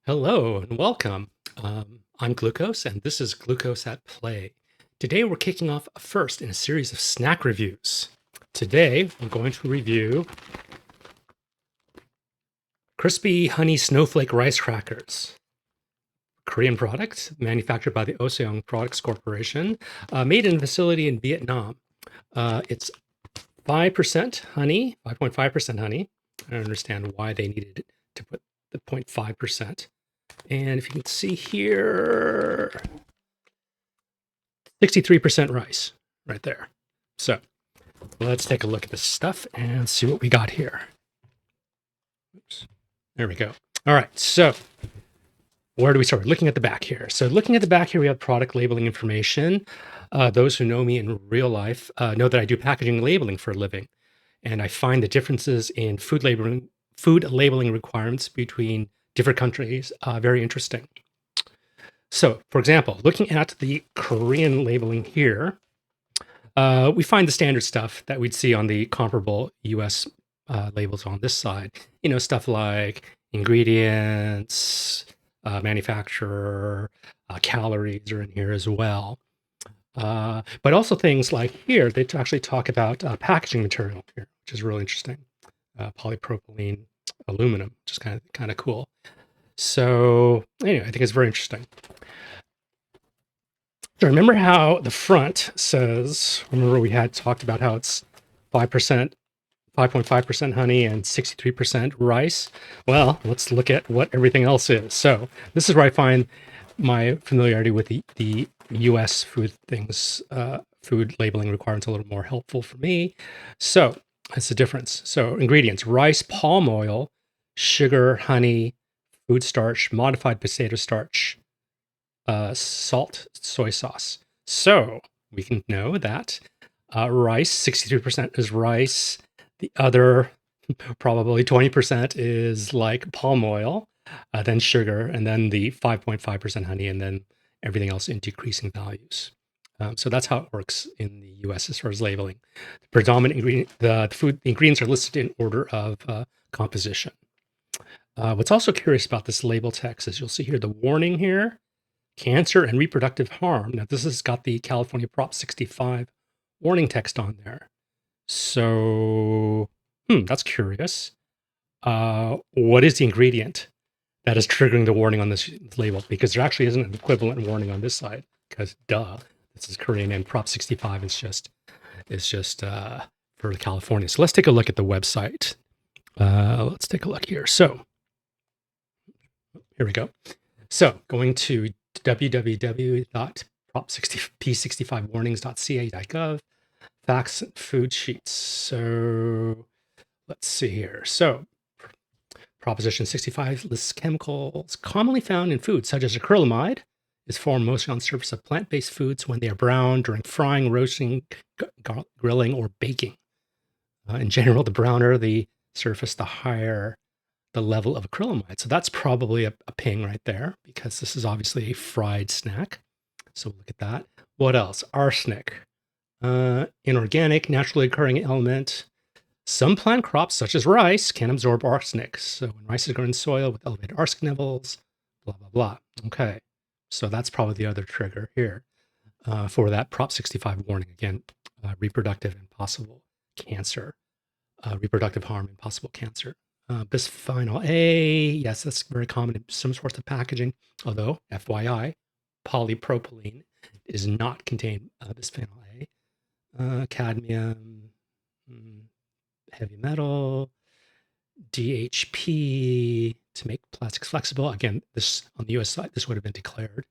Hello and welcome. I'm Glucose, and this is Glucose at Play. Today we're kicking off first in a series of snack reviews. Today I'm going to review Crispy Honey Snowflake Rice Crackers. Korean product manufactured by the Oseong Products Corporation, made in a facility in Vietnam. It's 5% honey, 5.5% honey. I don't understand why they needed to put the 0.5%. And if you can see here, 63% rice right there. So let's take a look at this stuff and see what we got here. Oops. There we go. All right. So where do we start? Looking at the back here. So looking at the back here, we have product labeling information. Those who know me in real life know that I do packaging labeling for a living. And I find the differences in food labeling requirements between different countries very interesting. So, for example, looking at the Korean labeling here, we find the standard stuff that we'd see on the comparable US labels on this side. You know, stuff like ingredients, manufacturer, calories are in here as well. But also things like here, they actually talk about packaging material here, which is really interesting. Polypropylene aluminum, which is kind of cool. So anyway, I think it's very interesting. So remember how the front says, remember we had talked about how it's 5%, 5.5% honey and 63% rice? Well, let's look at what everything else is. So this is where I find my familiarity with the US food things, food labeling requirements a little more helpful for me. So that's the difference. So ingredients: rice, palm oil, sugar, honey, food starch, modified potato starch, salt, soy sauce. So we can know that rice, 63% is rice. The other probably 20% is like palm oil, then sugar, and then the 5.5% honey, and then everything else in decreasing values. So that's how it works in the US as far as labeling. The predominant ingredient, the ingredients are listed in order of composition. What's also curious about this label text is you'll see here the warning here: cancer and reproductive harm. Now, this has got the California Prop 65 warning text on there. So, that's curious. What is the ingredient that is triggering the warning on this label? Because there actually isn't an equivalent warning on this side, because duh, this is Korean, and Prop 65 is just for California. So let's take a look at the website. Let's take a look here. So here we go. So going to www.prop65warnings.ca.gov, facts and food sheets. So let's see here. So Proposition 65 lists chemicals commonly found in foods, such as acrylamide, is formed mostly on the surface of plant-based foods when they are browned during frying, roasting, grilling, or baking. In general, the browner the surface, the higher the level of acrylamide. So that's probably a ping right there, because this is obviously a fried snack. So look at that. What else? Arsenic, inorganic, naturally occurring element. Some plant crops, such as rice, can absorb arsenic. So when rice is grown in soil with elevated arsenic levels, blah, blah, blah. Okay, so that's probably the other trigger here for that Prop 65 warning. Again, reproductive and possible cancer, reproductive harm and possible cancer. Bisphenol A, yes, that's very common in some sorts of packaging, although, FYI, polypropylene does not contain bisphenol A. Cadmium, heavy metal, DHP to make plastics flexible. Again, this on the US side, this would have been declared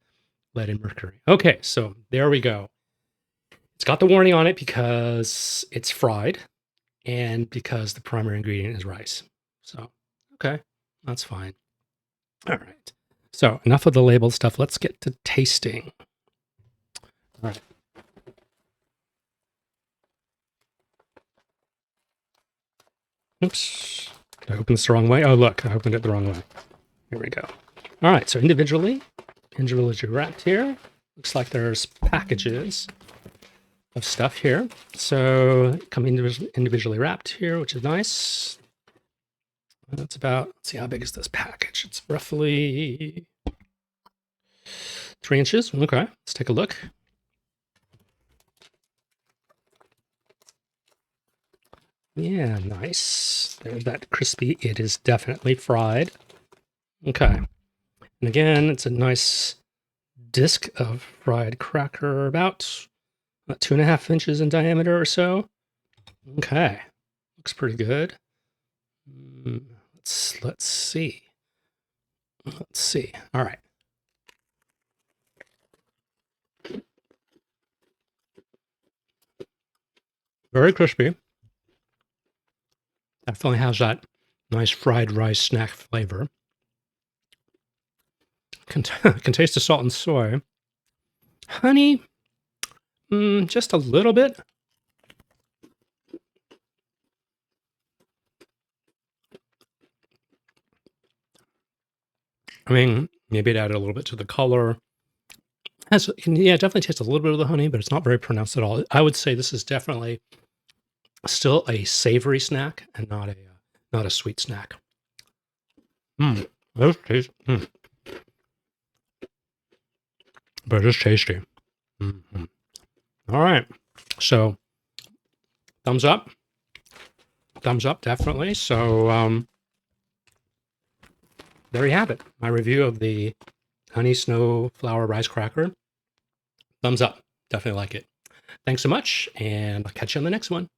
lead and mercury. Okay, so there we go. It's got the warning on it because it's fried and because the primary ingredient is rice. So, okay, that's fine. All right. So enough of the label stuff. Let's get to tasting. All right. Oops. Did I open this the wrong way? Oh, look, I opened it the wrong way. Here we go. All right, so individually wrapped here. Looks like there's packages of stuff here. So come individually wrapped here, which is nice. That's about, let's see, how big is this package? It's roughly 3 inches. Okay, let's take a look. Yeah, nice. There's that crispy. It is definitely fried. Okay. And again, it's a nice disc of fried cracker, about 2.5 inches in diameter or so. Okay. Looks pretty good. Let's see. Let's see. All right. Very crispy. Definitely has that nice fried rice snack flavor. Can taste the salt and soy. Honey, just a little bit. I mean, maybe it added a little bit to the color. Yeah, it definitely tastes a little bit of the honey, but it's not very pronounced at all. I would say this is definitely still a savory snack and not a sweet snack. Those taste, but it's tasty. All right, so thumbs up, definitely. So there you have it. My review of the honey snow flour rice cracker. Thumbs up, definitely like it. Thanks so much, and I'll catch you on the next one.